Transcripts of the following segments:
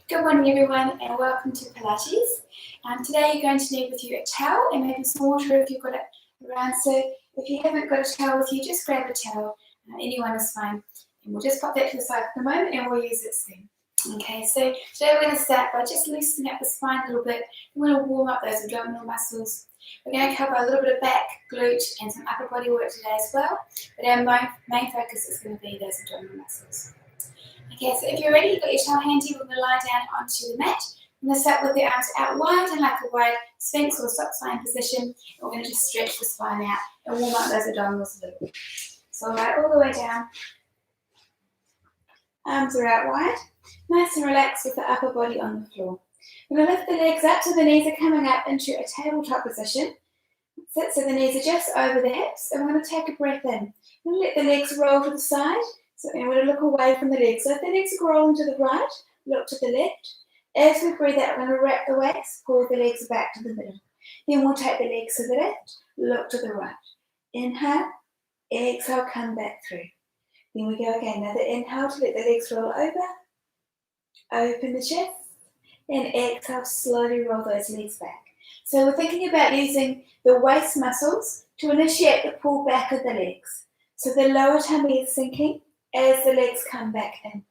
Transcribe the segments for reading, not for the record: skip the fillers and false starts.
Good morning everyone and welcome to Pilates. Today you're going to need with you a towel and maybe some water if you've got it around. So if you haven't got a towel with you, just grab a towel. Anyone is fine. And we'll just pop that to the side for the moment and we'll use it soon. Okay, so today we're going to start by just loosening up the spine a little bit. We're going to warm up those abdominal muscles. We're going to cover a little bit of back, glute and some upper body work today as well. But our main focus is going to be those abdominal muscles. Okay, so if you're ready, you've got your towel handy, we're going to lie down onto the mat. I'm going to start with your arms out wide and like a wide sphinx or stop sign position. And we're going to just stretch the spine out and warm up those abdominals a little bit. So right all the way down. Arms are out wide. Nice and relaxed with the upper body on the floor. We're going to lift the legs up so the knees are coming up into a tabletop position. Sit so the knees are just over the hips. And we're going to take a breath in. We're going to let the legs roll to the side. So we're going to look away from the legs. So if the legs are rolling to the right, look to the left. As we breathe out, we're going to wrap the waist, pull the legs back to the middle. Then we'll take the legs to the left, look to the right. Inhale, exhale, come back through. Then we go again. Another inhale to let the legs roll over. Open the chest. And exhale, slowly roll those legs back. So we're thinking about using the waist muscles to initiate the pull back of the legs. So the lower tummy is sinking as the legs come back in.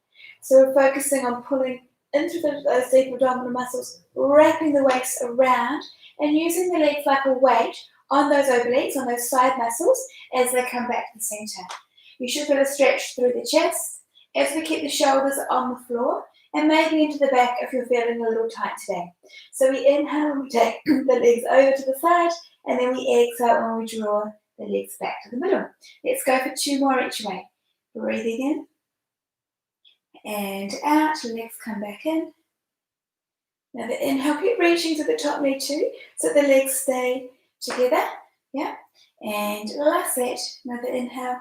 So we're focusing on pulling into those deep abdominal muscles, wrapping the waist around and using the legs like a weight on those obliques, on those side muscles as they come back to the center. You should feel a stretch through the chest as we keep the shoulders on the floor and maybe into the back if you're feeling a little tight today. So we inhale and we take the legs over to the side and then we exhale and we draw the legs back to the middle. Let's go for 2 more each way. Breathing in and out, legs come back in. Now the inhale, keep reaching to the top knee too, so the legs stay together. Yeah. And last set, another inhale.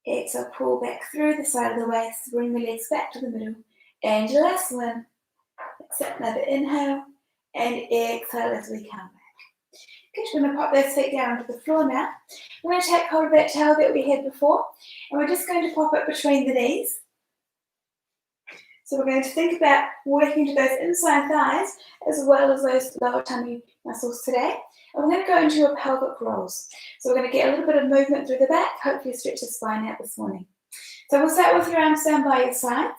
Exhale, pull back through the side of the waist, bring the legs back to the middle. And last one. Accept another inhale and exhale as we come back. Good, we're going to pop those feet down onto the floor now. We're going to take hold of that towel that we had before and we're just going to pop it between the knees. So we're going to think about working to those inside thighs as well as those lower tummy muscles today. And we're going to go into a pelvic rolls. So we're going to get a little bit of movement through the back, hopefully stretch the spine out this morning. So we'll start with your arms down by your sides.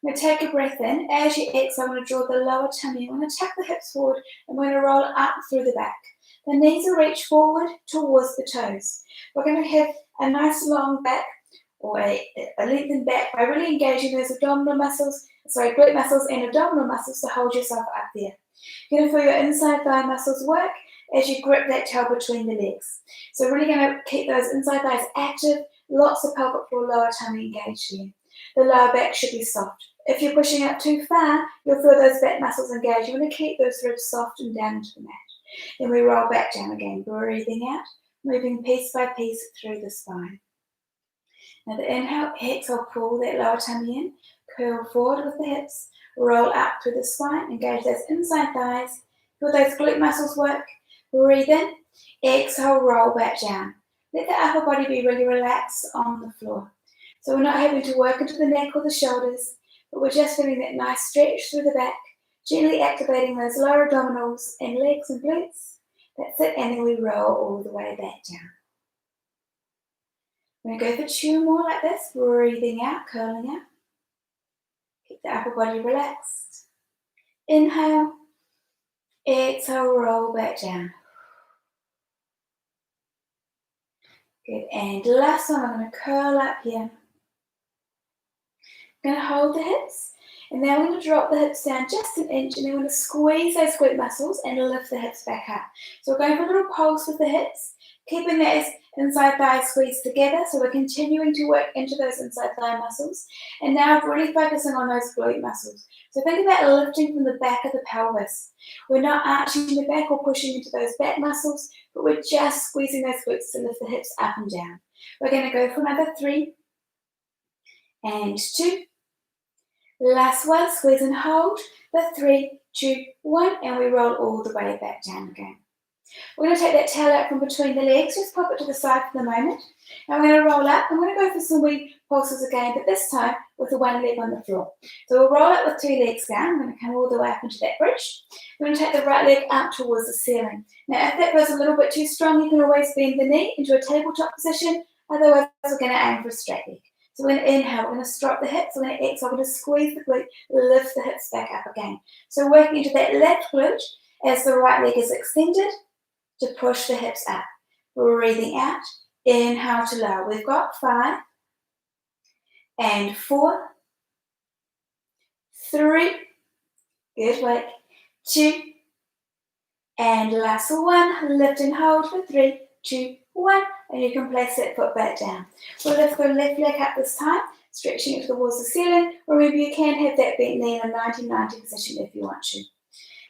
We're going to take a breath in. As you exhale, I'm going to draw the lower tummy. I'm going to tuck the hips forward and we're going to roll up through the back. The knees will reach forward towards the toes. We're going to have a nice long back or a lengthened back by really engaging those glute muscles and abdominal muscles to hold yourself up there. You're going to feel your inside thigh muscles work as you grip that towel between the legs. So really going to keep those inside thighs active, lots of pelvic floor, lower tummy engaged here. The lower back should be soft. If you're pushing up too far, you'll feel those back muscles engaged. You want to keep those ribs soft and down into the mat. Then we roll back down again, breathing out, moving piece by piece through the spine. Now the inhale, exhale, pull that lower tummy in, curl forward with the hips, roll up through the spine, engage those inside thighs, feel those glute muscles work, breathe in, exhale, roll back down. Let the upper body be really relaxed on the floor. So we're not having to work into the neck or the shoulders, but we're just feeling that nice stretch through the back, gently activating those lower abdominals and legs and glutes. That's it, and then we roll all the way back down. We're going to go for 2 more like this, breathing out, curling out. Keep the upper body relaxed. Inhale, exhale, roll back down. Good, and last one, I'm going to curl up here. I'm going to hold the hips. And now we're going to drop the hips down just an inch and then we're going to squeeze those glute muscles and lift the hips back up. So we're going for a little pulse with the hips, keeping those inside thighs squeezed together. So we're continuing to work into those inside thigh muscles. And now really focusing on those glute muscles. So think about lifting from the back of the pelvis. We're not arching the back or pushing into those back muscles, but we're just squeezing those glutes to lift the hips up and down. We're going to go for another 3 and 2. Last one, squeeze and hold, the 3, 2, 1, and we roll all the way back down again. We're going to take that tail out from between the legs, just pop it to the side for the moment. And we're going to roll up. I'm going to go for some wee pulses again, but this time with the one leg on the floor. So we'll roll up with two legs down. I'm going to come all the way up into that bridge. We're going to take the right leg up towards the ceiling. Now, if that goes a little bit too strong, you can always bend the knee into a tabletop position. Otherwise, we're going to aim for a straight leg. So we're going to inhale, we're going to strop the hips, we're going to exhale, we're going to squeeze the glute, lift the hips back up again. So working into that left glute as the right leg is extended to push the hips up. Breathing out, inhale to lower. We've got 5 and 4, 3, good work, 2, and last 1, lift and hold for 3, 2, 1, and you can place that foot back down. We'll lift the left leg up this time, stretching it towards the ceiling, or maybe you can have that bent knee in a 90-90 position if you want to.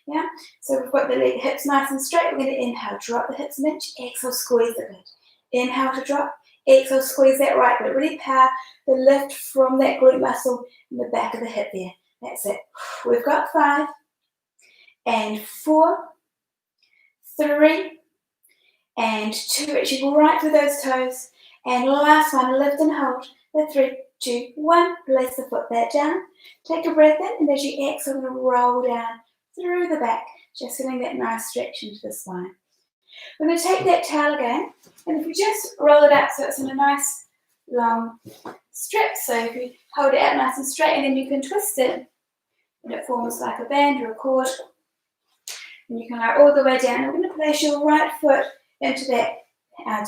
Yeah, so we've got the leg, hips nice and straight. We're going to inhale, drop the hips an inch, exhale, squeeze the glute. Inhale to drop, exhale, squeeze that right glute. Really power the lift from that glute muscle in the back of the hip there. That's it. We've got 5 and 4, 3, and 2. Reaching right through those toes. And last one, lift and hold for 3, 2, 1. Place the foot back down. Take a breath in, and as you exhale, we're going to roll down through the back, just getting that nice stretch into the spine. We're going to take that towel again, and if we just roll it out so it's in a nice long strip, so if you hold it out nice and straight, and then you can twist it, and it forms like a band or a cord, and you can lie all the way down. And we're going to place your right foot into that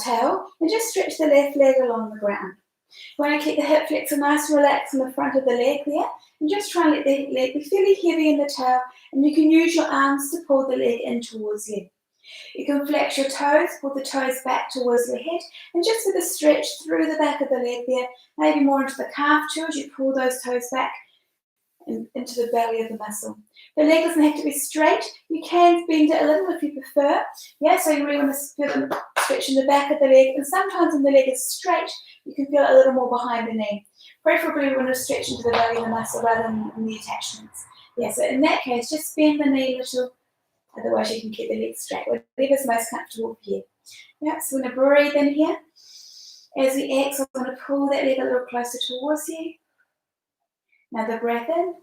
tail, and just stretch the left leg along the ground. You want to keep the hip flexor nice and relaxed in the front of the leg there, and just try and let the leg be fairly heavy in the tail, and you can use your arms to pull the leg in towards you. You can flex your toes, pull the toes back towards your head, and just with a stretch through the back of the leg there, maybe more into the calf too, as you pull those toes back into the belly of the muscle. The leg doesn't have to be straight. You can bend it a little if you prefer. Yeah, so you really want to feel them stretch in the back of the leg, and sometimes when the leg is straight, you can feel it a little more behind the knee. Preferably we want to stretch into the belly of the muscle rather than the attachments. Yeah, so in that case, just bend the knee a little, otherwise you can keep the leg straight, whatever's most comfortable for you. Yeah, so we're going to breathe in here. As we exhale, we're going to pull that leg a little closer towards you. Another breath in.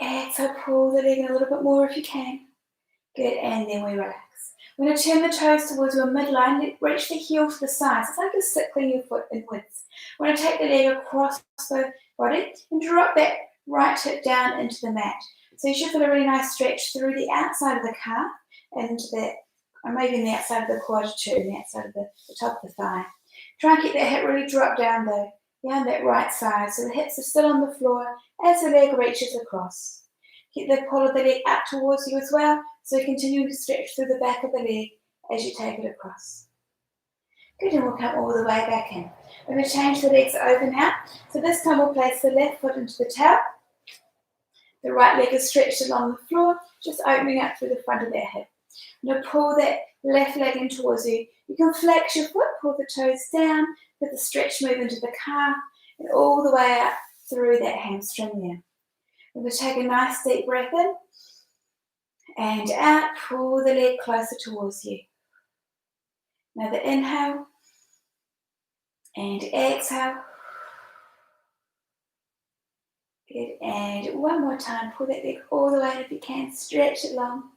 Exhale, pull the leg in a little bit more if you can. Good, and then we relax. We're going to turn the toes towards your midline, reach the heel to the side. So it's like you're circling your foot inwards. We're going to take the leg across the body and drop that right hip down into the mat. So you should feel a really nice stretch through the outside of the calf and into that, or maybe in the outside of the quad too, the outside of the top of the thigh. Try and keep that hip really drop down though, down that right side, so the hips are still on the floor as the leg reaches across. Keep the pull of the leg up towards you as well, so you continue to stretch through the back of the leg as you take it across. Good, and we'll come all the way back in. We're going to change the legs over now. So this time we'll place the left foot into the tail. The right leg is stretched along the floor, just opening up through the front of that hip. Now pull that left leg in towards you. You can flex your foot, pull the toes down, let the stretch move into the calf, and all the way up through that hamstring there. We're going to take a nice deep breath in, and out, pull the leg closer towards you. Another inhale, and exhale. Good, and one more time, pull that leg all the way in if you can, stretch it long.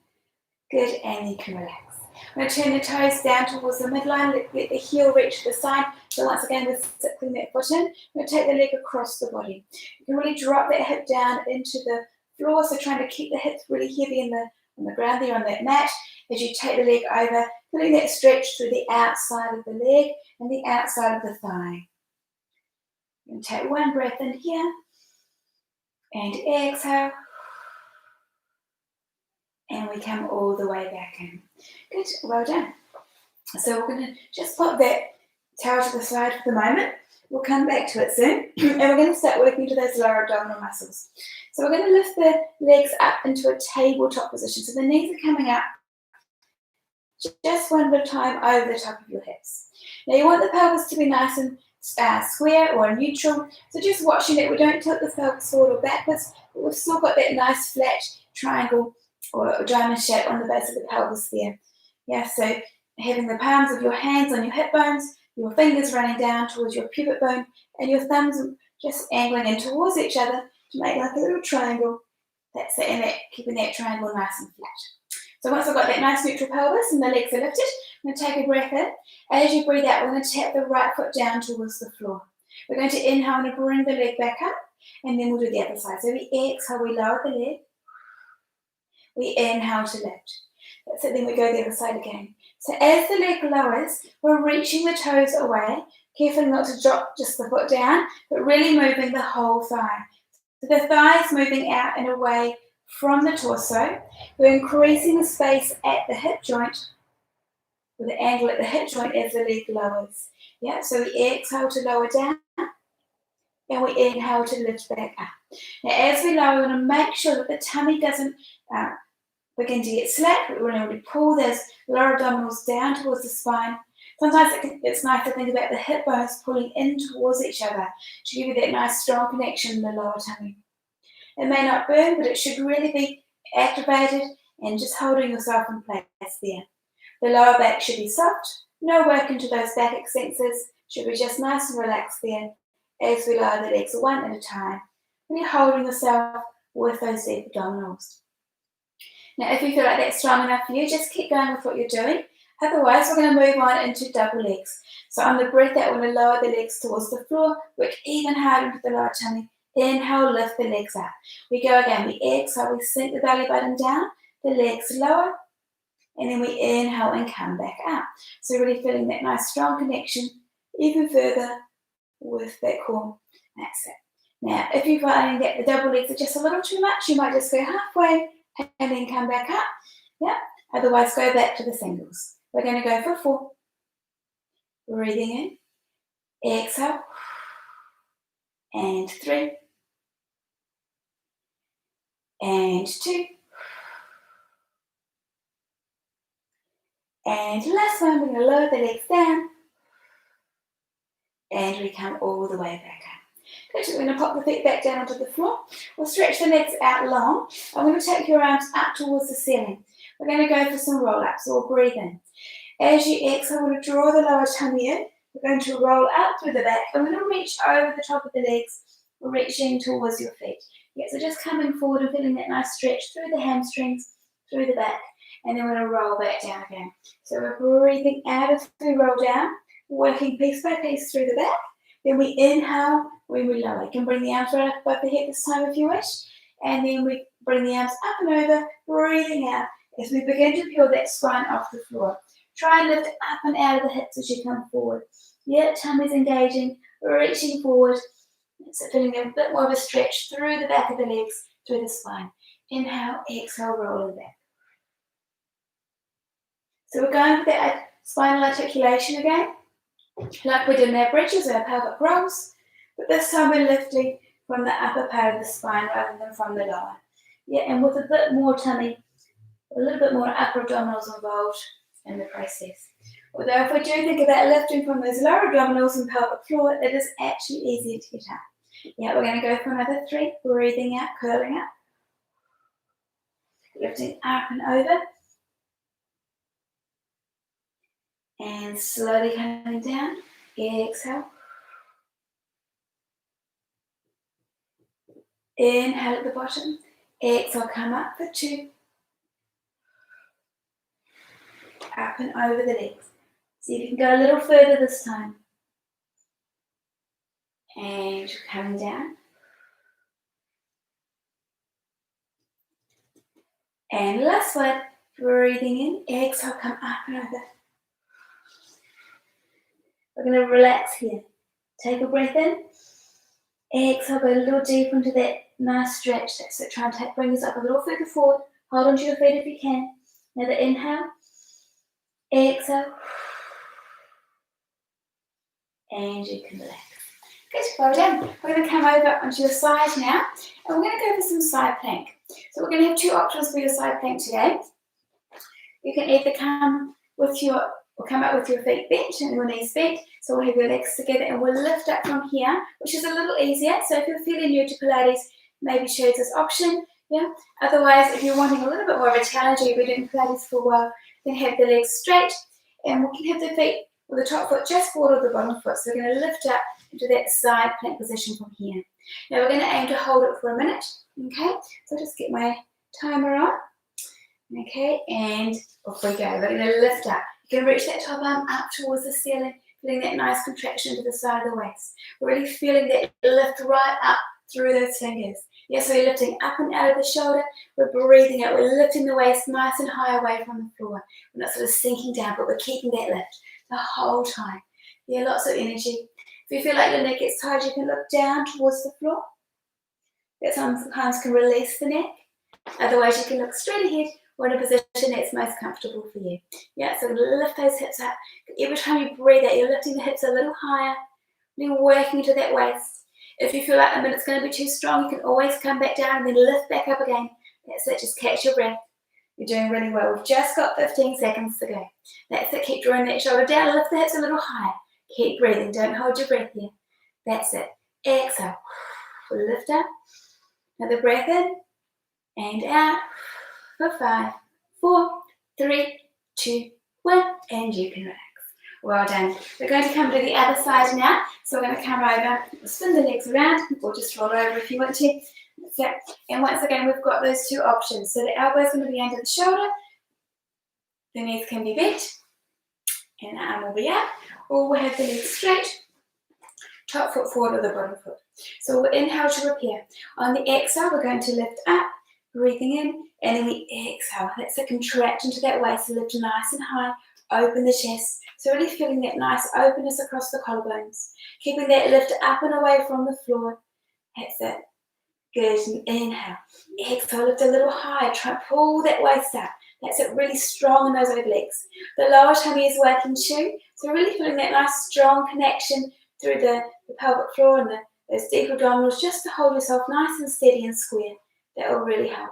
Good, and you can relax. I'm going to turn the toes down towards the midline, let the heel reach the side. So once again, we're circling that foot in. I'm going to take the leg across the body. You can really drop that hip down into the floor, so trying to keep the hips really heavy on the ground there on that mat. As you take the leg over, feeling that stretch through the outside of the leg and the outside of the thigh. You can take one breath in here, and exhale. And we come all the way back in. Good, well done. So we're going to just pop that towel to the side for the moment. We'll come back to it soon. And we're going to start working to those lower abdominal muscles. So we're going to lift the legs up into a tabletop position. So the knees are coming up just one at a time over the top of your hips. Now you want the pelvis to be nice and square or neutral. So just watching that we don't tilt the pelvis forward or backwards, but we've still got that nice flat triangle or diamond shape on the base of the pelvis there. Yeah, so having the palms of your hands on your hip bones, your fingers running down towards your pubic bone, and your thumbs just angling in towards each other to make like a little triangle. That's it, and keeping that triangle nice and flat. So once I've got that nice neutral pelvis and the legs are lifted, I'm going to take a breath in. As you breathe out, we're going to tap the right foot down towards the floor. We're going to inhale and bring the leg back up, and then we'll do the other side. So we exhale, we lower the leg. We inhale to lift. That's it, then we go the other side again. So as the leg lowers, we're reaching the toes away, careful not to drop just the foot down, but really moving the whole thigh. So the thigh is moving out and away from the torso. We're increasing the space at the hip joint, with the angle at the hip joint as the leg lowers. Yeah, so we exhale to lower down, and we inhale to lift back up. Now as we lower, we want to make sure that the tummy doesn't begin to get slack. We want to really pull those lower abdominals down towards the spine. Sometimes it's nice to think about the hip bones pulling in towards each other to give you that nice strong connection in the lower tummy. It may not burn, but it should really be activated and just holding yourself in place there. The lower back should be soft, no work into those back extensors, should be just nice and relaxed there as we lower the legs one at a time. Really holding yourself with those deep abdominals. Now, if you feel like that's strong enough for you, just keep going with what you're doing. Otherwise, we're going to move on into double legs. So on the breath out, we're going to lower the legs towards the floor, work even harder into the lower tummy. Inhale, lift the legs up. We go again. We exhale, we sink the belly button down, the legs lower, and then we inhale and come back up. So really feeling that nice strong connection even further with that core. That's it. Now, if you're finding that the double legs are just a little too much, you might just go halfway and then come back up. Yeah. Otherwise, go back to the singles. We're going to go for 4. Breathing in. Exhale. And 3. And 2. And last one, we're going to lower the legs down. And we come all the way back up. Good, we're going to pop the feet back down onto the floor. We'll stretch the legs out long. I'm going to take your arms up towards the ceiling. We're going to go for some roll-ups, so we'll breathe in. As you exhale, we're going to draw the lower tummy in. We're going to roll up through the back. I'm going to reach over the top of the legs, reaching towards your feet. Yeah, so just coming forward and feeling that nice stretch through the hamstrings, through the back, and then we're going to roll back down again. So we're breathing out as we roll down, working piece by piece through the back. Then we inhale when we lower. You can bring the arms right up above the head this time if you wish. And then we bring the arms up and over, breathing out as we begin to peel that spine off the floor. Try and lift up and out of the hips as you come forward. Yeah, tummy's engaging, reaching forward. So feeling a bit more of a stretch through the back of the legs, through the spine. Inhale, exhale, rolling back. So we're going for that spinal articulation again, like we did in our bridges, our pelvic rolls, but this time we're lifting from the upper part of the spine rather than from the lower. Yeah, and with a bit more tummy, a little bit more upper abdominals involved in the process. Although if we do think about lifting from those lower abdominals and pelvic floor, it is actually easier to get up. Yeah, we're going to go for another 3, breathing out, curling up, lifting up and over, and slowly coming down. Exhale. Inhale at the bottom. Exhale, come up for 2. Up and over the legs. See if you can go a little further this time. And coming down. And last one, breathing in. Exhale, come up and over. We're going to relax here. Take a breath in. Exhale, go a little deeper into that nice stretch. So try and bring us up a little further forward. Hold onto your feet if you can. Another inhale. Exhale. And you can relax. Good, well done. We're going to come over onto your side now. And we're going to go for some side plank. So we're going to have 2 options for your side plank today. You can either come up with your feet bent and your knees bent. So we'll have your legs together and we'll lift up from here, which is a little easier. So if you're feeling new to Pilates, maybe choose this option. Yeah. Otherwise, if you're wanting a little bit more of a challenge or you've been doing Pilates for a while, Then have the legs straight, and we can have the feet or the top foot just forward of the bottom foot. So we're going to lift up into that side plank position from here. Now we're going to aim to hold it for a minute. Okay, so I'll just get my timer on. Okay, and off we go. We're going to lift up. You can reach that top arm up towards the ceiling, feeling that nice contraction to the side of the waist. We're really feeling that lift right up through those fingers. Yeah, so you're lifting up and out of the shoulder. We're breathing out. We're lifting the waist nice and high away from the floor. We're not sort of sinking down, but we're keeping that lift the whole time. Yeah, lots of energy. If you feel like your neck gets tired, you can look down towards the floor. That sometimes can release the neck. Otherwise, you can look straight ahead or in a position that's most comfortable for you. Yeah, so lift those hips up. Every time you breathe out, you're lifting the hips a little higher. You're working into that waist. If you feel like the minute's going to be too strong, you can always come back down and then lift back up again. That's it, just catch your breath. You're doing really well. We've just got 15 seconds to go. That's it, keep drawing that shoulder down, lift the hips a little higher. Keep breathing, don't hold your breath here. That's it. Exhale. Lift up. Another breath in and out for 5, 4, 3, 2, 1, and you can relax. Well done. We're going to come to the other side now. So we're going to come over, spin the legs around, or just roll over if you want to. That's it. And once again, we've got those two options. So the elbow is going to be under the shoulder, the knees can be bent, and the arm will be up, or we'll have the legs straight, top foot forward or the bottom foot. So we'll inhale to repair. On the exhale, we're going to lift up, breathing in, and then we exhale. That's a contraction to that waist, so lift nice and high, open the chest. So really feeling that nice openness across the collarbones. Keeping that lift up and away from the floor. That's it. Good, and inhale. Exhale, lift a little higher. Try and pull that waist up. That's it, really strong in those obliques. The lower tummy is working too. So really feeling that nice strong connection through the pelvic floor and those deep abdominals, just to hold yourself nice and steady and square. That will really help.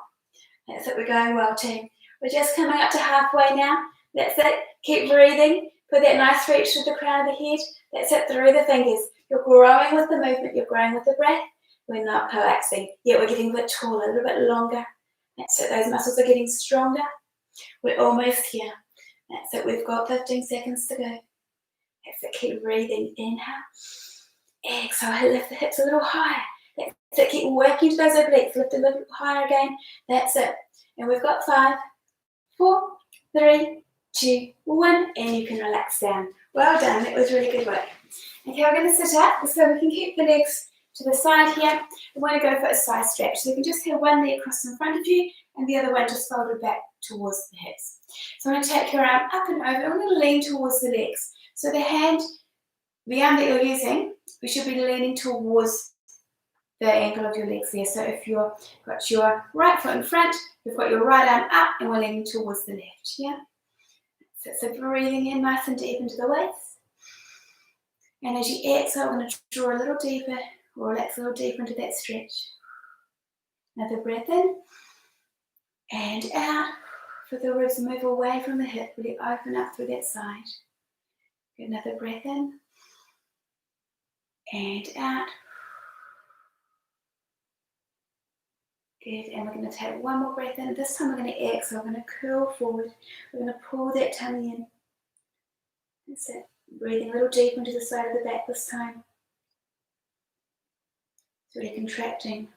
That's it, we're going well too. We're just coming up to halfway now. That's it, keep breathing. Put that nice reach to the crown of the head. That's it, through the fingers. You're growing with the movement, you're growing with the breath. We're not collapsing, yet we're getting a bit taller, a little bit longer. That's it, those muscles are getting stronger. We're almost here. That's it, we've got 15 seconds to go. That's it, keep breathing. Inhale. Exhale, lift the hips a little higher. That's it, keep working to those obliques. Lift a little higher again. That's it. And we've got 5, 4, 3, 2, 1, and you can relax down. Well done, that was really good work. Okay, we're going to sit up so we can keep the legs to the side here. We want to go for a side stretch. So you can just have one leg crossed in front of you and the other one just folded back towards the hips. So I'm going to take your arm up and over. I'm going to lean towards the legs. So the arm that you're using, we should be leaning towards the ankle of your legs there. So if you've got your right foot in front, you've got your right arm up and we're leaning towards the left, yeah? So breathing in nice and deep into the waist. And as you exhale, I'm going to draw a little deeper or relax a little deeper into that stretch. Another breath in and out. For the ribs, move away from the hip, really open up through that side. Get another breath in and out. Good, and we're going to take one more breath in. This time we're going to exhale, we're going to curl forward. We're going to pull that tummy in. That's it. Breathing a little deeper into the side of the back this time. So really contracting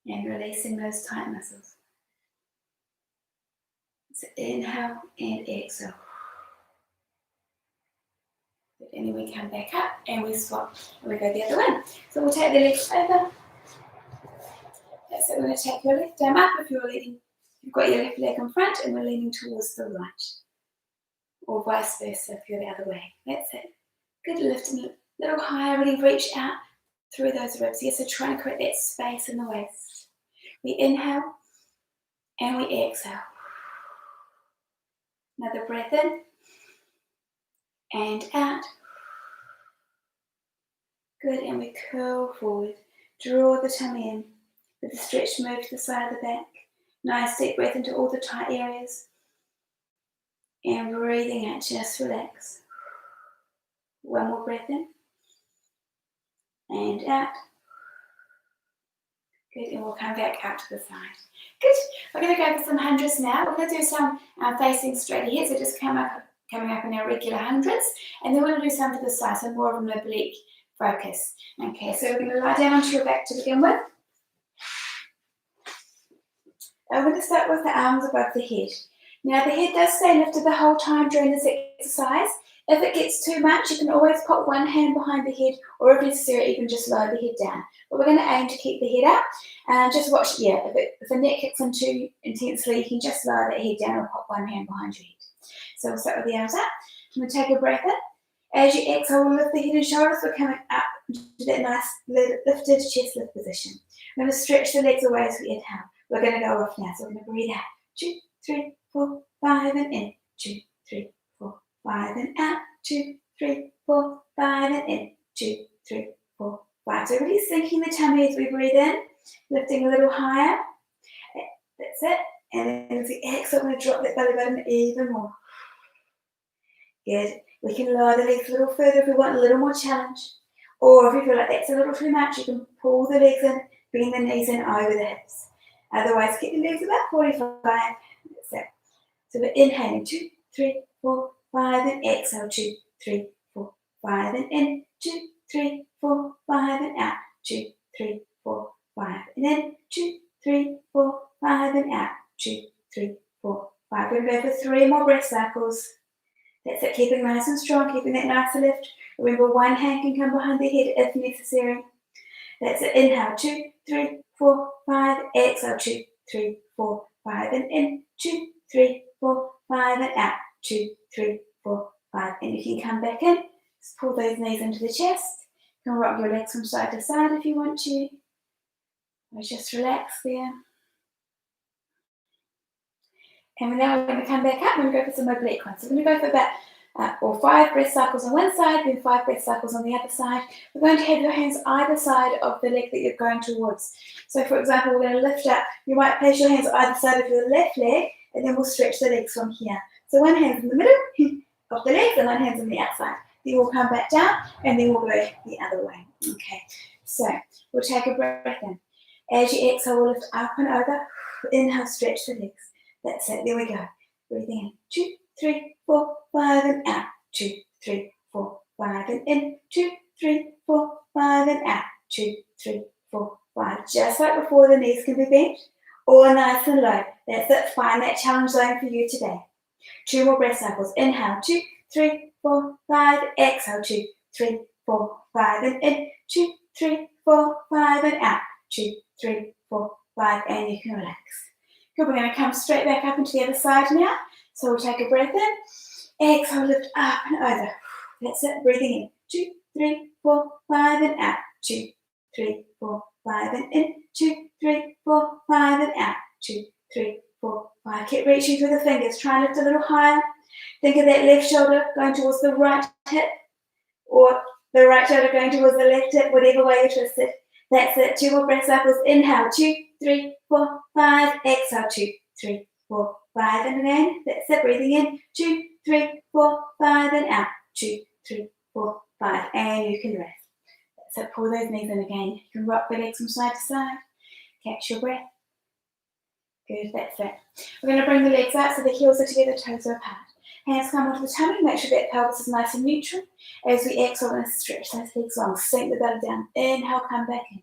and releasing those tight muscles. So inhale and exhale. And then we come back up and we swap and we go the other way. So we'll take the legs over. So we're going to take your left arm up if you've got your left leg in front and we're leaning towards the right. Or vice versa if you're the other way. That's it. Good, lifting a little higher, really reach out through those ribs. Yes, so try and create that space in the waist. We inhale and we exhale. Another breath in and out. Good, and we curl forward. Draw the tummy in. With the stretch, move to the side of the back. Nice deep breath into all the tight areas. And breathing out, just relax. One more breath in. And out. Good, and we'll come back out to the side. Good. We're going to go for some hundreds now. We're going to do some facing straight ahead, so just coming up in our regular hundreds, and then we're going to do some to the side, so more of an oblique focus. Okay, so we're going to lie down onto your back to begin with. I'm going to start with the arms above the head. Now, the head does stay lifted the whole time during this exercise. If it gets too much, you can always put one hand behind the head, or if necessary, even just lower the head down. But we're going to aim to keep the head up, and just watch, if the neck kicks in too intensely, you can just lower that head down or put one hand behind your head. So we'll start with the arms up. I'm going to take a breath in. As you exhale, we'll lift the head and shoulders. We're coming up to that nice lifted chest lift position. I'm going to stretch the legs away as we inhale. We're going to go off now, so we're going to breathe out. 2, 3, 4, 5, and in. 2, 3, 4, 5, and out. 2, 3, 4, 5, and in. 2, 3, 4, 5. So really sinking the tummy as we breathe in, lifting a little higher. That's it. And then as we exhale, we're going to drop that belly button even more. Good. We can lower the legs a little further if we want a little more challenge. Or if you feel like that's a little too much, you can pull the legs in, bring the knees in over the hips. Otherwise, get the legs about 45. That's it. So we're inhaling 2, 3, 4, 5, and exhale 2, 3, 4, 5, and in. 2, 3, 4, 5, and out. 2, 3, 4, 5, and in. 2, 3, 4, 5, and out. 2, 3, 4, 5. We're going to go for 3 more breath cycles. That's it. Keeping nice and strong, keeping that nice lift. Remember, one hand can come behind the head if necessary. That's it. Inhale 2, 3, 4, 5. Exhale 2, 3, 4, 5, and in. 2, 3, 4, 5, and out. 2, 3, 4, 5. And you can come back in. Just pull those knees into the chest. You can rock your legs from side to side if you want to. Or just relax there. And now we're going to come back up and we're going to go for some oblique ones. So we're going to go for about 5 breath cycles on one side, then 5 breath cycles on the other side. We're going to have your hands either side of the leg that you're going towards. So for example, we're going to lift up. You might place your hands either side of your left leg, and then we'll stretch the legs from here. So one hand's in the middle of the legs and one hand's on the outside. Then we'll come back down and then we'll go the other way. Okay, so we'll take a breath in. As you exhale, we'll lift up and over. Inhale, stretch the legs. That's it. There we go. Breathing in. 2, 3, 4, 5, and out. 2, 3, 4, 5, and in. 2, 3, 4, 5, and out. 2, 3, 4, 5. Just like before, the knees can be bent or nice and low. That's it. Find that challenge zone for you today. 2 more breath cycles. Inhale. 2, 3, 4, 5. Exhale. 2, 3, 4, 5, and in. 2, 3, 4, 5, and out. 2, 3, 4, 5, and you can relax. Good, we're going to come straight back up into the other side now. So we'll take a breath in. Exhale, lift up and over. That's it, breathing in. 2, 3, 4, 5, and out. 2, 3, 4, 5, and in. 2, 3, 4, 5, and out. 2, 3, 4, 5. Keep reaching through the fingers. Try and lift a little higher. Think of that left shoulder going towards the right hip, or the right shoulder going towards the left hip, whatever way you twist it. That's it. 2 more breath cycles. Inhale. 2, 3, 4, 5. Exhale. 2, 3, 4, 5. And again. That's it. Breathing in. 2, 3, 4, 5. And out. 2, 3, 4, 5. And you can rest. That's it. Pull those knees in again. You can rock the legs from side to side. Catch your breath. Good. That's it. We're going to bring the legs out so the heels are together, toes are apart. Hands come onto the tummy. Make sure that pelvis is nice and neutral. As we exhale and stretch those legs long, sink the belly down. Inhale, come back in.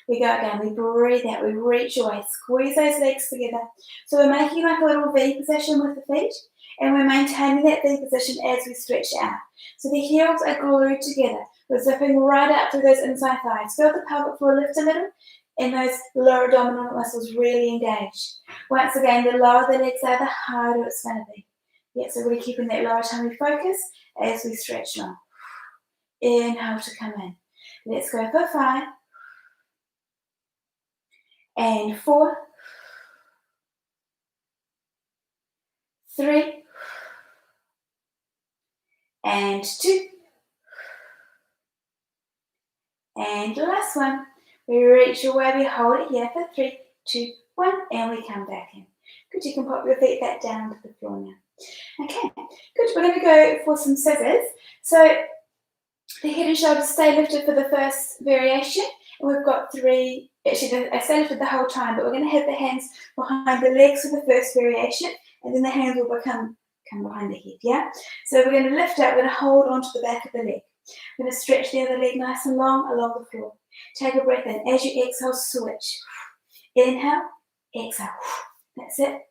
We go again. We breathe out. We reach away. Squeeze those legs together. So we're making like a little V position with the feet, and we're maintaining that V position as we stretch out. So the heels are glued together. We're zipping right out through those inside thighs. Feel the pelvic floor lift a little, and those lower abdominal muscles really engage. Once again, the lower the legs are, the harder it's going to be. Yeah, so really keeping that lower tummy focus as we stretch long. Inhale to come in. Let's go for 5. And 4. 3. And 2. And the last one. We reach away, we hold it here for 3, 2, 1, and we come back in. Good, you can pop your feet back down to the floor now. Okay, good. We're going to go for some scissors. So the head and shoulders stay lifted for the first variation, and we've got 3 Actually, I say lifted the whole time, but we're going to have the hands behind the legs for the first variation, and then the hands will come behind the head, yeah? So we're going to lift up, we're going to hold onto the back of the leg. We're going to stretch the other leg nice and long along the floor. Take a breath in. As you exhale, switch. Inhale, exhale. That's it.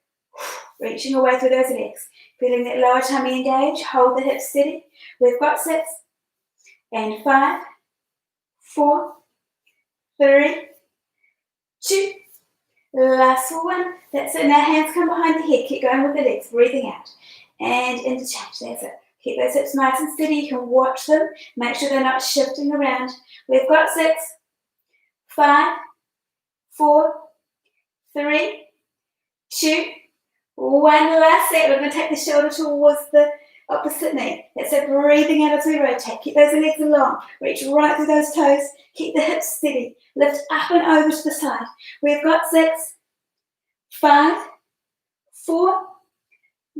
Reaching away through those legs. Feeling that lower tummy engage. Hold the hips steady. We've got 6 and 5, 4, 3, 2, last 1. That's it. Now hands come behind the head. Keep going with the legs. Breathing out. And interchange. That's it. Keep those hips nice and steady. You can watch them. Make sure they're not shifting around. We've got 6, 5, 4, 3, 2, 1. Last set. We're going to take the shoulder towards the opposite knee. That's it. Breathing out as we rotate. Keep those legs long. Reach right through those toes. Keep the hips steady. Lift up and over to the side. We've got 6, 5, 4,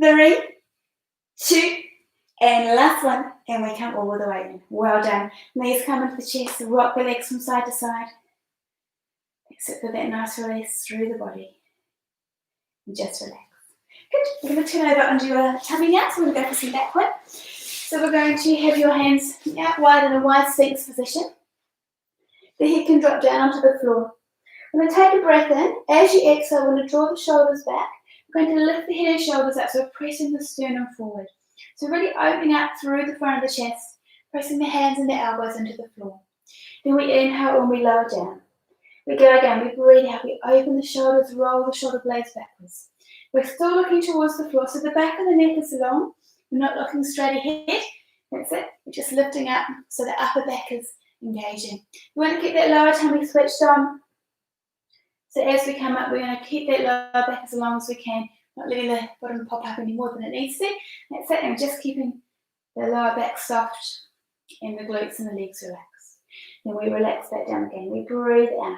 3, 2, and last 1. And we come all the way in. Well done. Knees come into the chest. Rock the legs from side to side. Except for that nice release through the body. And just relax. Good. We're going to turn over onto your tummy now. So we're going to go for some back work. So we're going to have your hands out wide in a wide sphinx position. The head can drop down onto the floor. We're going to take a breath in. As you exhale, we're going to draw the shoulders back. We're going to lift the head and shoulders up, so we're pressing the sternum forward. So really opening up through the front of the chest, pressing the hands and the elbows into the floor. Then we inhale and we lower down. We go again, we breathe out, we open the shoulders, roll the shoulder blades backwards. We're still looking towards the floor, so the back of the neck is long. We're not looking straight ahead. That's it. We're just lifting up so the upper back is engaging. We want to keep that lower tummy switched on. So as we come up, we're going to keep that lower back as long as we can, not letting the bottom pop up any more than it needs to. That's it, and just keeping the lower back soft and the glutes and the legs relaxed. Then we relax back down again. We breathe out.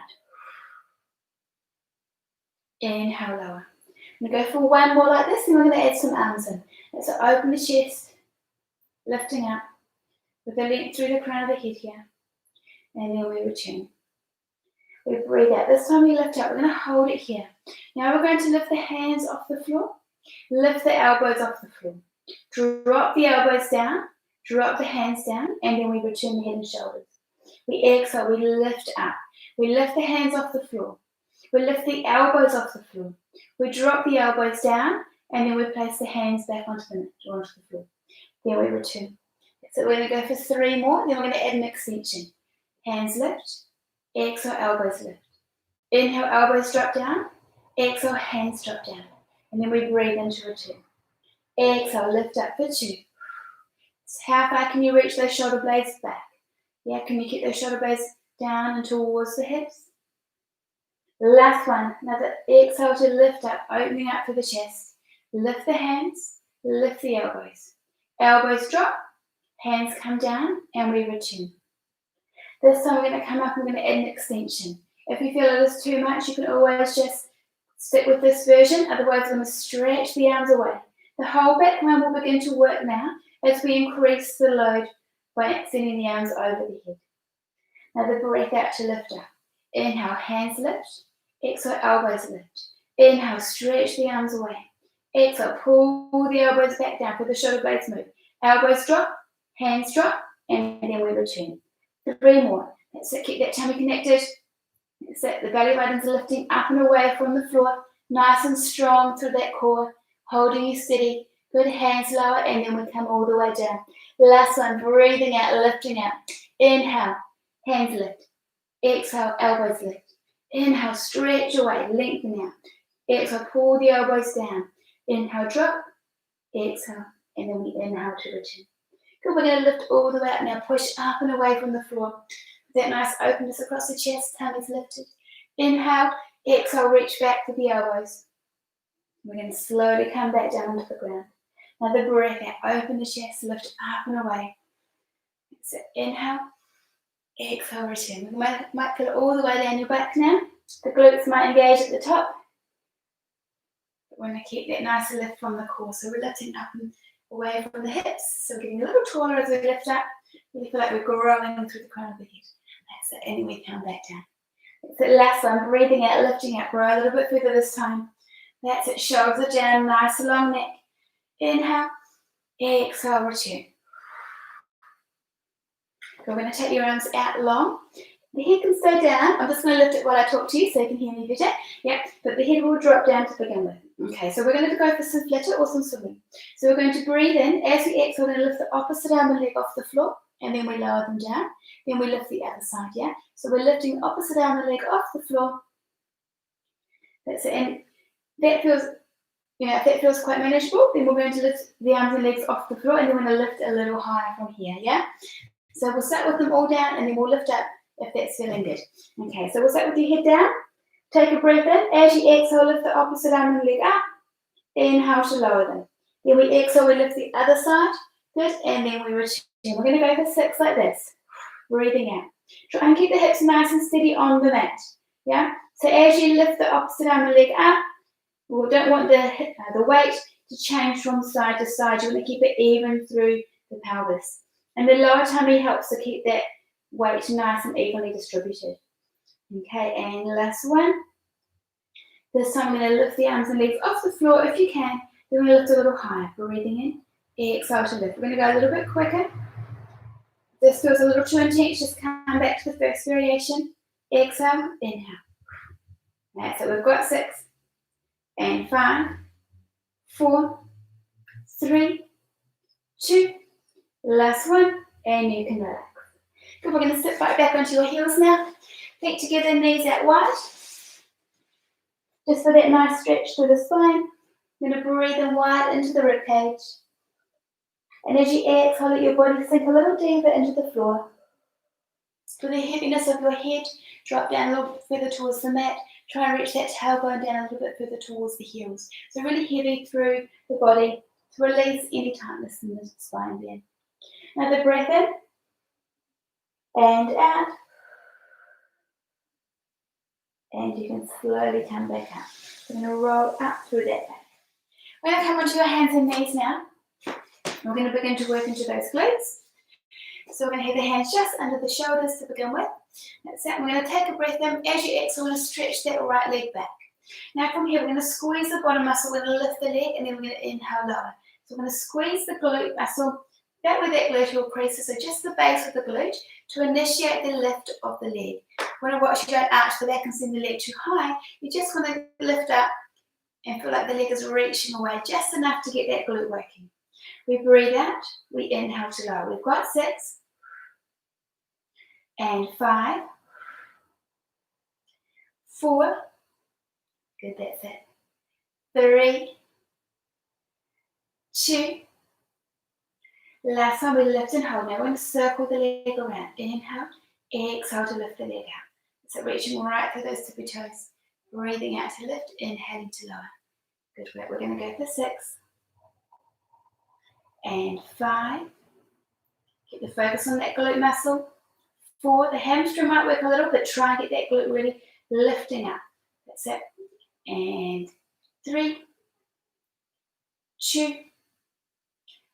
Inhale, lower. I'm going to go for 1 more like this, and we're going to add some arms in. So open the chest, lifting up with the length through the crown of the head here. And then we return. We breathe out. This time we lift up. We're going to hold it here. Now we're going to lift the hands off the floor. Lift the elbows off the floor. Drop the elbows down. Drop the hands down. And then we return the head and shoulders. We exhale. We lift up. We lift the hands off the floor. We lift the elbows off the floor. We drop the elbows down. And then we place the hands back onto the floor. Then we return. So we're going to go for 3 more. Then we're going to add an extension. Hands lift. Exhale, elbows lift. Inhale, elbows drop down. Exhale, hands drop down. And then we breathe into return. Exhale, lift up for 2. So how far can you reach those shoulder blades back? Yeah, can you keep those shoulder blades down and towards the hips? Last one. Another exhale to lift up, opening up for the chest. Lift the hands, lift the elbows. Elbows drop, hands come down, and we return. This time we're going to come up and we're going to add an extension. If you feel it is too much, you can always just stick with this version. Otherwise, we're going to stretch the arms away. The whole back line will begin to work now as we increase the load by extending the arms over the head. Now the breath out to lift up. Inhale, hands lift. Exhale, elbows lift. Inhale, stretch the arms away. Exhale, pull the elbows back down for the shoulder blades move. Elbows drop, hands drop, and then we return. 3 more. That's it. Keep that tummy connected. That's it. The belly buttons are lifting up and away from the floor. Nice and strong through that core. Holding you steady. Good, hands lower, and then we come all the way down. Last one. Breathing out, lifting out. Inhale. Hands lift. Exhale. Elbows lift. Inhale. Stretch away. Lengthen out. Exhale. Pull the elbows down. Inhale. Drop. Exhale. And then we inhale to return. Good, we're going to lift all the way up now. Push up and away from the floor. That nice openness across the chest. Tummy's lifted. Inhale. Exhale. Reach back to the elbows. We're going to slowly come back down onto the ground. Another breath out. Open the chest. Lift up and away. So inhale. Exhale. Return. We might feel it all the way down your back now. The glutes might engage at the top. But we're going to keep that nice lift from the core. So we're lifting up and away from the hips, so we're getting a little taller as we lift up. Really feel like we're growing through the crown of the head. That's it, and then we come back down. That's it, last one, breathing out, lifting up, grow a little bit further this time. That's it, shoulders down, nice long neck. Inhale, exhale, return. We're going to take your arms out long. The head can stay down. I'm just going to lift it while I talk to you so you can hear me better. Yep, but the head will drop down to begin with. Okay, so we're going to go for some flutter or some swimming. So we're going to breathe in. As we exhale, we're going to lift the opposite arm and leg off the floor, and then we lower them down. Then we lift the other side, yeah? So we're lifting the opposite arm and leg off the floor. That's it. And that feels, if that feels quite manageable, then we're going to lift the arms and legs off the floor, and then we're going to lift a little higher from here, yeah? So we'll start with them all down, and then we'll lift up if that's feeling good. Okay, so we'll start with your head down. Take a breath in. As you exhale, lift the opposite arm and leg up. Inhale to lower them. Then we exhale, we lift the other side. Good, and then we return. We're going to go for 6 like this. Breathing out. Try and keep the hips nice and steady on the mat. Yeah? So as you lift the opposite arm and leg up, we don't want the weight to change from side to side. You want to keep it even through the pelvis. And the lower tummy helps to keep that weight nice and evenly distributed. Okay, and last one. This time we're going to lift the arms and legs off the floor if you can. Then we're going to lift a little higher. Breathing in, exhale to lift. We're going to go a little bit quicker. This feels a little too intense. Just come back to the first variation. Exhale, inhale. That's it. We've got 6 and 5, 4, 3, 2. Last one, and you can relax. Good, we're going to sit right back onto your heels now. Feet together, knees out wide. Just for that nice stretch through the spine. You're going to breathe in wide into the rib cage. And as you exhale, let your body sink a little deeper into the floor. Feel the heaviness of your head drop down a little further towards the mat. Try and reach that tailbone down a little bit further towards the heels. So really heavy through the body to release any tightness in the spine there. Another breath in and out. And you can slowly come back up. We're going to roll up through that back. We're going to come onto your hands and knees now. We're going to begin to work into those glutes. So we're going to have the hands just under the shoulders to begin with. That's it. We're going to take a breath in. As you exhale, we're going to stretch that right leg back. Now from here, we're going to squeeze the bottom muscle. We're going to lift the leg, and then we're going to inhale lower. So we're going to squeeze the glute muscle back where that gluteal crease is, so just the base of the glute, to initiate the lift of the leg. Want to watch you don't arch the back and send the leg too high. You just want to lift up and feel like the leg is reaching away just enough to get that glute working. We breathe out, we inhale to lower. We've got 6 and 5, 4, good, that's it, 3, 2, last time we lift and hold. Now we're going to circle the leg around. Inhale, exhale to lift the leg out. So reaching right through those tippy toes. Breathing out to lift, inhaling to lower. Good work. We're going to go for 6 and 5. Keep the focus on that glute muscle. 4, the hamstring might work a little, but try and get that glute really lifting up. That's it. And 3, 2,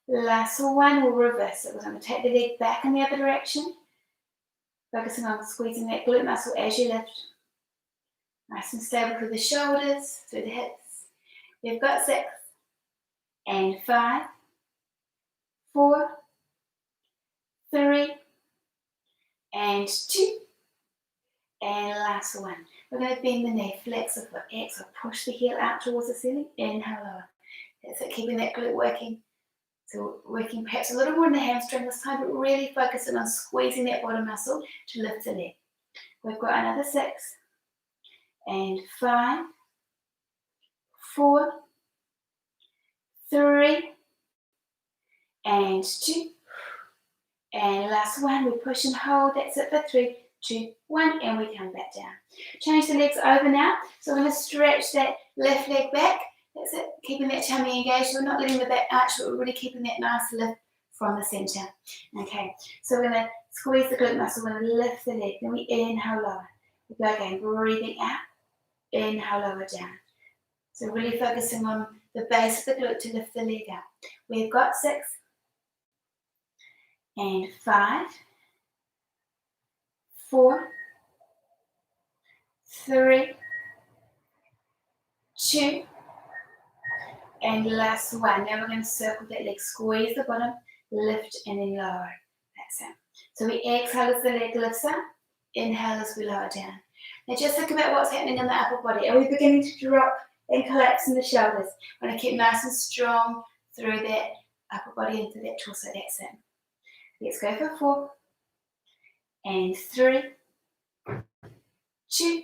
last one, we'll reverse it. We're going to take the leg back in the other direction. Focusing on squeezing that glute muscle as you lift. Nice and stable through the shoulders, through the hips. We've got 6 and 5, 4, 3, and 2. And last one. We're going to bend the knee, flex the foot, exhale, push the heel out towards the ceiling, inhale lower. That's it, keeping that glute working. So working perhaps a little more in the hamstring this time, but really focusing on squeezing that bottom muscle to lift the leg. We've got another 6 and 5, 4, 3, and 2. And last one, we push and hold. That's it for 3, 2, 1, and we come back down. Change the legs over now. So we're going to stretch that left leg back. That's it, keeping that tummy engaged. We're not letting the back arch, but we're really keeping that nice lift from the center. Okay, so we're going to squeeze the glute muscle. We're going to lift the leg. Then we inhale lower. We go again, breathing out. Inhale lower down. So really focusing on the base of the glute to lift the leg up. We've got 6 and 5, 4, 3, 2, and last one. Now we're going to circle that leg, squeeze the bottom, lift and then lower. That's it. So we exhale as the leg lifts up, inhale as we lower down. Now just think about what's happening in the upper body. Are we beginning to drop and collapse in the shoulders? We're going to keep nice and strong through that upper body into that torso. That's it. Let's go for 4, and 3, 2,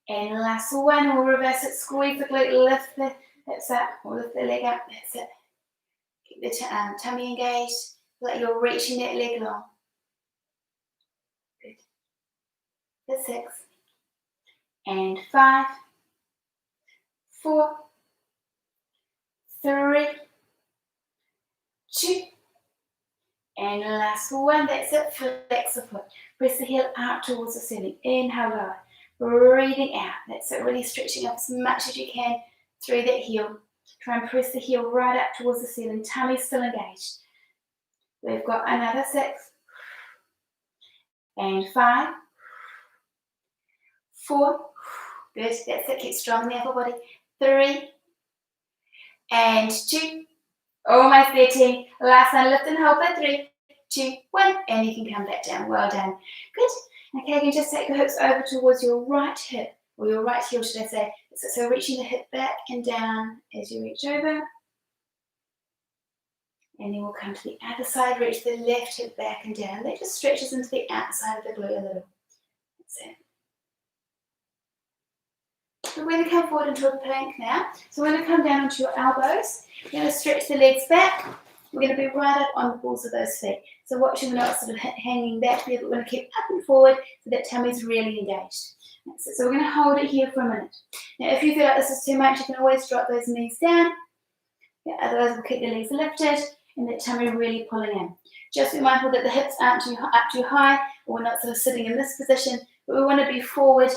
and last one. We'll reverse it, squeeze the glute, lift the hips up, or lift the leg up. That's it. Keep the tummy engaged, like you're reaching that leg long. Good. For 6, and 5, 4, 3, 2, and last one. That's it. Flex the foot. Press the heel out towards the ceiling. Inhale, lower. Breathing out. That's it. Really stretching up as much as you can through that heel. Try and press the heel right up towards the ceiling. Tummy still engaged. We've got another 6, and 5, 4. Good. That's it. Keep strong in the upper body. 3, and 2. Almost there, team. Last one, lift and hold for 3, 2, 1, and you can come back down. Well done. Good. Okay, you can just take your hips over towards your right hip, or your right heel, should I say. So reaching the hip back and down as you reach over. And then we'll come to the other side, reach the left hip back and down. That just stretches into the outside of the glute a little. That's it. We're going to come forward into a plank now. So we're going to come down onto your elbows. We're going to stretch the legs back. We're going to be right up on the balls of those feet. So watch them not sort of hanging back there, but we're going to keep up and forward so that tummy's really engaged. That's it. So we're going to hold it here for a minute. Now if you feel like this is too much, you can always drop those knees down. Yeah, otherwise we'll keep the legs lifted and that tummy really pulling in. Just be mindful that the hips aren't up too high, or we're not sort of sitting in this position, but we want to be forward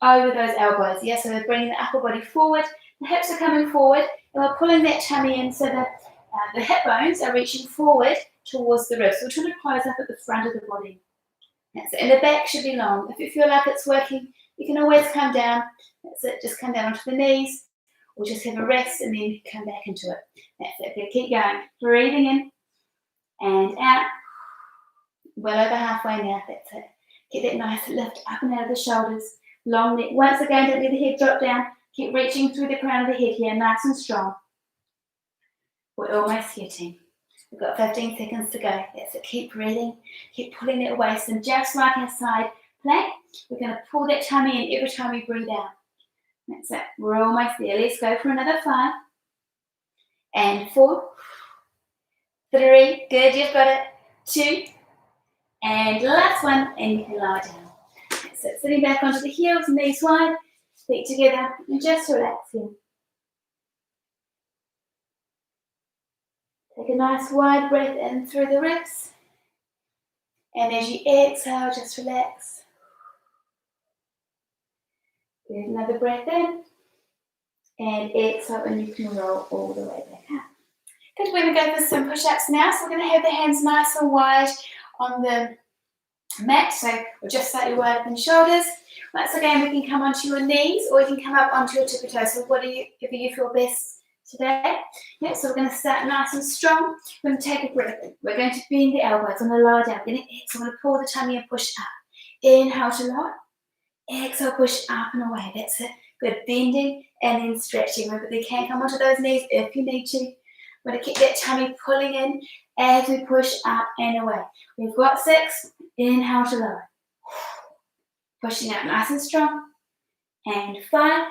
over those elbows. Yeah, so we're bringing the upper body forward, the hips are coming forward, and we're pulling that tummy in so that the hip bones are reaching forward towards the ribs. So we're trying to close up at the front of the body. That's it. And the back should be long. If you feel like it's working, you can always come down. That's it. Just come down onto the knees, or just have a rest and then come back into it. That's it. Good. Keep going. Breathing in and out. Well over halfway now. That's it. Get that nice lift up and out of the shoulders. Long neck. Once again, don't let the head drop down. Keep reaching through the crown of the head here, nice and strong. We're almost here, team. We've got 15 seconds to go. That's it. Keep breathing. Keep pulling that waist in. Just like our side plank, we're going to pull that tummy in every time we breathe out. That's it. We're almost there. Let's go for another 5, and 4, 3. Good. You've got it. 2, and last one, and you can lie down. That's it. Sitting back onto the heels, knees wide, feet together, and just relax here. Take a nice wide breath in through the ribs. And as you exhale, just relax. Get another breath in. And exhale, and you can roll all the way back up. Good, we're going to go for some push-ups now. So we're going to have the hands nice and wide on the mat. So we're just slightly wide up in the shoulders. Once again, we can come onto your knees, or you can come up onto your tippy toes. So whatever you feel best today. Yeah, so we're going to start nice and strong. We're going to take a breath in. We're going to bend the elbows. I'm going to lower down. We're going to exhale. We're going to pull the tummy and push up. Inhale to lower. Exhale, push up and away. That's it. Good. Bending and then stretching. Remember, they can come onto those knees if you need to. We're going to keep that tummy pulling in as we push up and away. We've got 6. Inhale to lower. Pushing up nice and strong. And 5.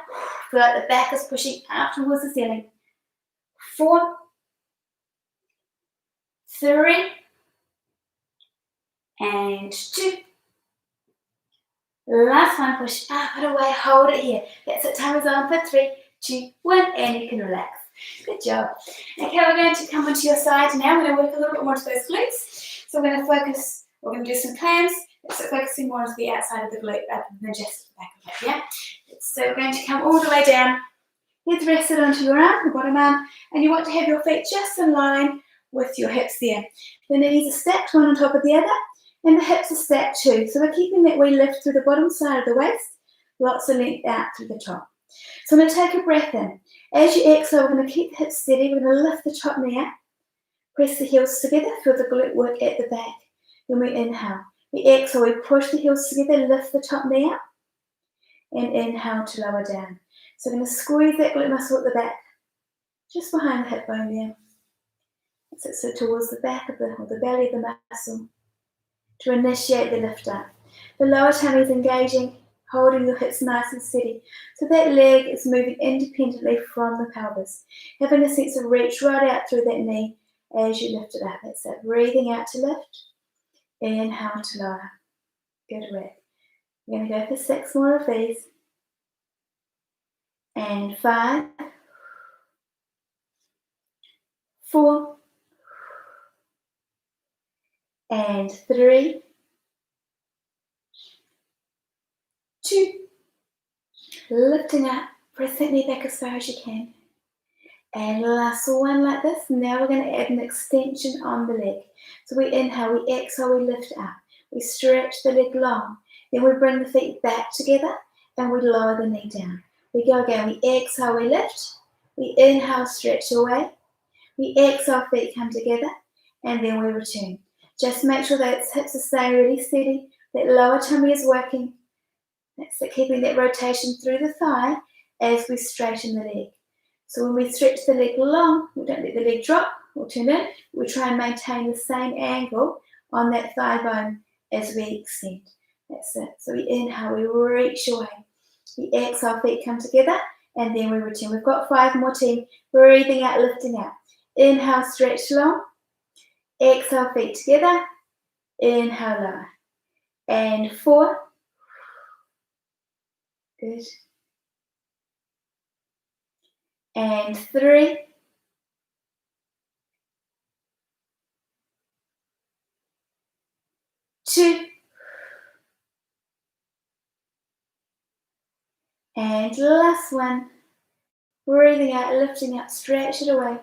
Feel like the back is pushing up towards the ceiling. 4, 3, and 2. Last one, push up and away, hold it here. That's it, time is on for 3, 2, 1, and you can relax. Good job. Okay, we're going to come onto your side now. We're going to work a little bit more to those glutes. So we're going to focus, we're going to do some clams. So focusing more on the outside of the glute rather than just the back of it, yeah? So we're going to come all the way down. Head rested onto your arm, the bottom arm, and you want to have your feet just in line with your hips there. The knees are stacked one on top of the other, and the hips are stacked too. So we're keeping that wee lift through the bottom side of the waist, Lots of length out through the top. So I'm going to take a breath in. As you exhale, we're going to keep the hips steady. We're going to lift the top knee up. Press the heels together. Feel the glute work at the back. Then we inhale. We exhale. We push the heels together. Lift the top knee up. And inhale to lower down. So we're going to squeeze that glute muscle at the back. Just behind the hip bone there. So towards the back of the belly of the muscle. To initiate the lift up. The lower tummy is engaging, holding the hips nice and steady. So that leg is moving independently from the pelvis. Having a sense of reach right out through that knee as you lift it up. That's it. Breathing out to lift. Inhale to lower. Good work. We're going to go for 6 more of these. And 5, 4, and 3, 2, lifting up, press that knee back as far as you can. And last one like this. Now we're going to add an extension on the leg. So we inhale, we exhale, we lift up. We stretch the leg long. Then we bring the feet back together and we lower the knee down. We go again, we exhale, we lift. We inhale, stretch away. We exhale, feet come together. And then we return. Just make sure that hips are staying really steady. That lower tummy is working. That's it, keeping that rotation through the thigh as we straighten the leg. So when we stretch the leg long, we don't let the leg drop or turn in. We try and maintain the same angle on that thigh bone as we extend. That's it. So we inhale, we reach away. We exhale, feet come together, and then we return. We've got 5 more, team. Breathing out, lifting out. Inhale, stretch long. Exhale, feet together. Inhale, lower. And 4. Good. And 3. Two. And last one. Breathing out, lifting up, stretch it away.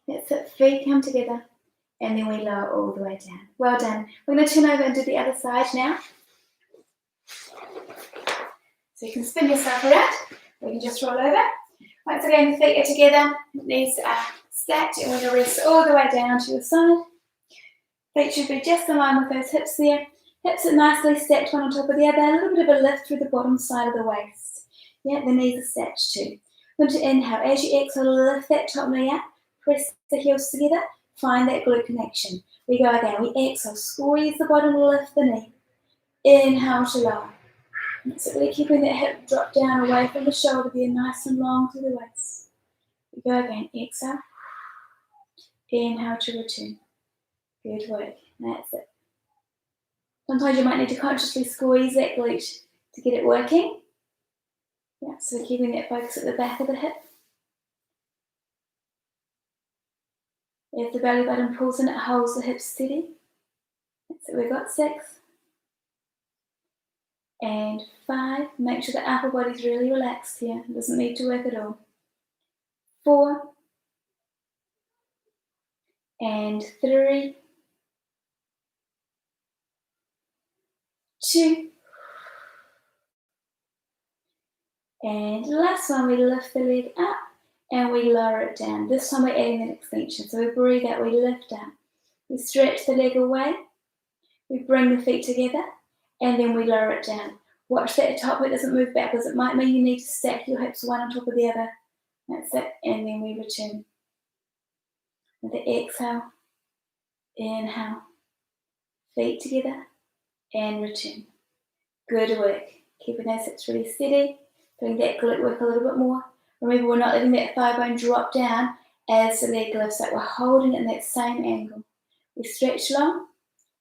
That's it, feet come together. And then we lower all the way down. Well done. We're going to turn over and do the other side now. So you can spin yourself around. Or you can just roll over. Once again, the feet are together. Knees are stacked. And we're going to rest all the way down to the side. Feet should be just in line with those hips there. Hips are nicely stacked one on top of the other. A little bit of a lift through the bottom side of the waist. Yeah, the knees are stacked too. Going to inhale. As you exhale, lift that top knee up. Press the heels together. Find that glute connection. We go again. We exhale. Squeeze the bottom, lift the knee. Inhale to lower. So really keeping that hip drop down away from the shoulder there, nice and long through the waist. We go again. Exhale. Inhale to return. Good work. That's it. Sometimes you might need to consciously squeeze that glute to get it working. Yeah, so we're keeping that focus at the back of the hip. If the belly button pulls in, it holds the hips steady. So we've got 6. And 5. Make sure the upper body's really relaxed here. It doesn't need to work at all. 4. And 3. 2. And last one, we lift the leg up and we lower it down. This time we're adding an extension. So we breathe out, we lift up. We stretch the leg away. We bring the feet together and then we lower it down. Watch that top bit doesn't move backwards. It might mean you need to stack your hips one on top of the other. That's it. And then we return. With the exhale, inhale, feet together and return. Good work. Keeping those hips really steady. Doing that glute work a little bit more. Remember, we're not letting that thigh bone drop down as the leg lifts up. We're holding it in that same angle. We stretch long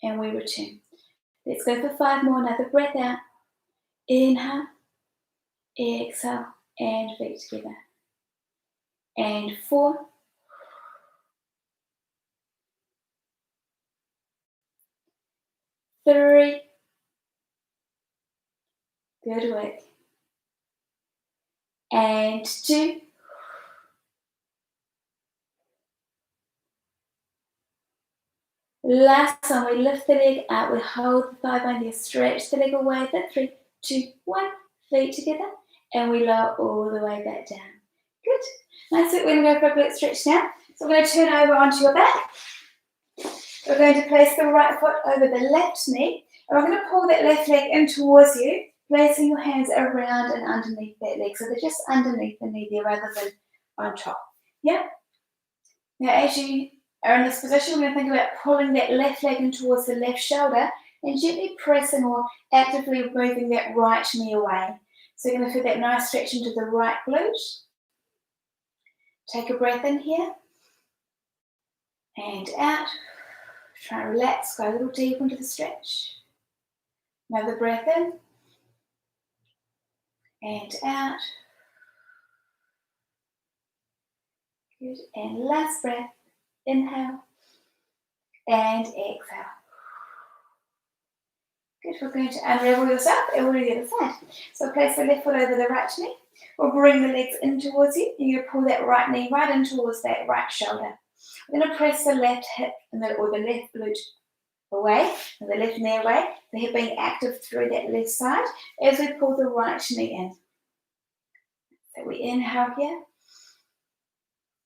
and we return. Let's go for 5 more. Another breath out. Inhale, exhale, and feet together. And 4. 3. Good work. And 2. Last one, we lift the leg out, we hold the thigh bone there, stretch the leg away for 3, 2, 1. feet together, and we lower all the way back down. Good. Nice. We're going to go for a glute stretch now. So we're going to turn over onto your back. We're going to place the right foot over the left knee, and we're going to pull that left leg in towards you, placing your hands around and underneath that leg. So they're just underneath the knee there rather than on top. Yeah? Now as you are in this position, we're going to think about pulling that left leg in towards the left shoulder and gently pressing or actively moving that right knee away. So you're going to feel that nice stretch into the right glute. Take a breath in here and out. Try and relax, go a little deeper into the stretch. Another breath in and out. Good. And last breath. Inhale and exhale. Good. We're going to unravel yourself and we'll do the other side. So place the left foot over the right knee. We'll bring the legs in towards you. You're going to pull that right knee right in towards that right shoulder. We're going to press the left hip or the left glute away, and the left knee away, the hip being active through that left side as we pull the right knee in. So we inhale here,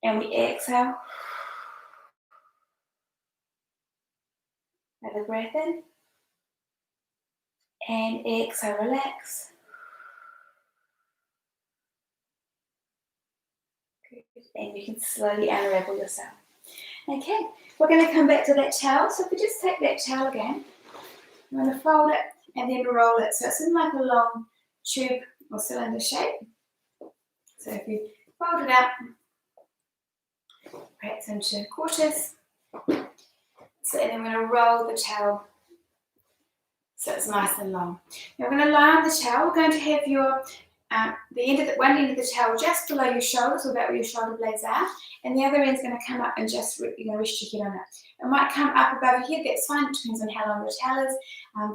and we exhale. Another breath in, and exhale, relax. Good. And you can slowly unravel yourself. Okay, we're going to come back to that towel. So if we just take that towel again, I'm going to fold it and then roll it. So it's in like a long tube or cylinder shape. So if you fold it up, perhaps into quarters. So and then we're going to roll the towel so it's nice and long. Now we're going to lie on the towel. We're going to have your one end of the towel just below your shoulders, or about where your shoulder blades are, and the other end's going to come up and just rest your head on it. It might come up above your head, that's fine, it depends on how long the towel is,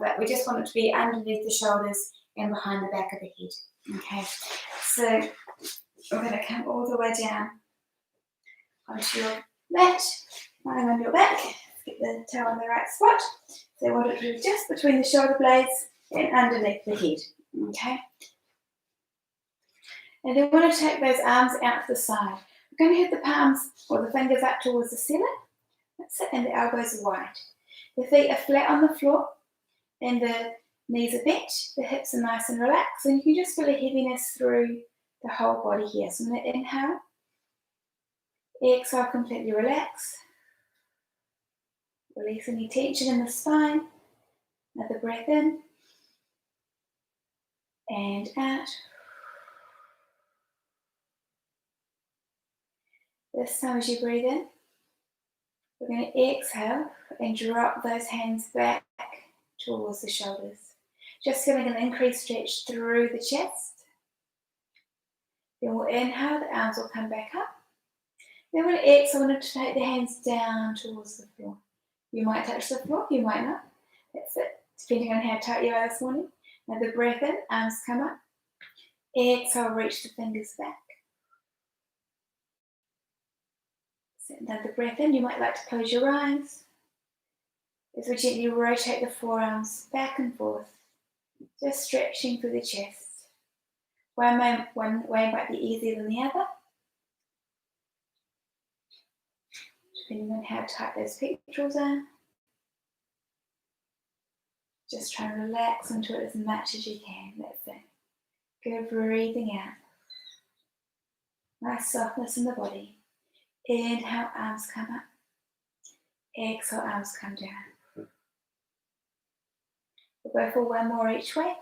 but we just want it to be underneath the shoulders and behind the back of the head. Okay, so we're going to come all the way down onto your mat, lying on your back. Get the towel in the right spot. So I want it to be just between the shoulder blades and underneath the head. Okay. And then we want to take those arms out to the side. We're going to hit the palms or the fingers up towards the ceiling. That's it, and the elbows are wide. The feet are flat on the floor, and the knees are bent. The hips are nice and relaxed, and you can just feel a heaviness through the whole body here. So I'm going to inhale, exhale, completely relax. Release any tension in the spine. Another breath in and out. This time as you breathe in, we're going to exhale and drop those hands back towards the shoulders. Just feeling an increased stretch through the chest. Then we'll inhale, the arms will come back up. Then we'll exhale, want to take the hands down towards the floor. You might touch the floor, you might not. That's it, depending on how tight you are this morning. Another breath in, arms come up. Exhale, reach the fingers back. So another breath in, you might like to close your eyes. As we gently rotate the forearms back and forth, just stretching through the chest. One way might be easier than the other, depending on how tight those pectorals are. Just try and relax into it as much as you can. That's it. Go breathing out. Nice softness in the body. Inhale, arms come up. Exhale, arms come down. We'll go for one more each way.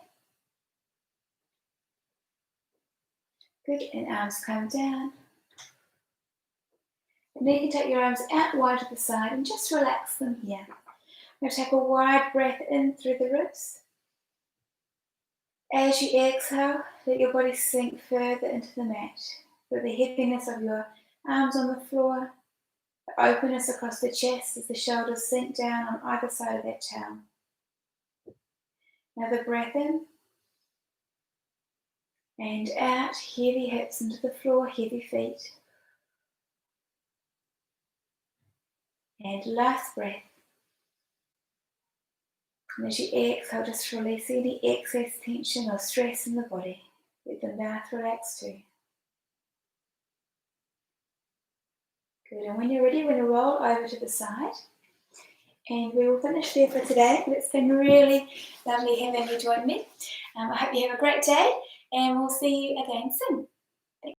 Good, and arms come down. And then you can take your arms out wide to the side and just relax them here. Now take a wide breath in through the ribs. As you exhale, let your body sink further into the mat. Feel the heaviness of your arms on the floor, the openness across the chest as the shoulders sink down on either side of that towel. Another breath in and out, heavy hips into the floor, heavy feet. And last breath. And as you exhale, just release any excess tension or stress in the body. Let the mouth relax too. Good, and when you're ready, we're going to roll over to the side. And we will finish there for today, but it's been really lovely having you join me. I hope you have a great day, and we'll see you again soon.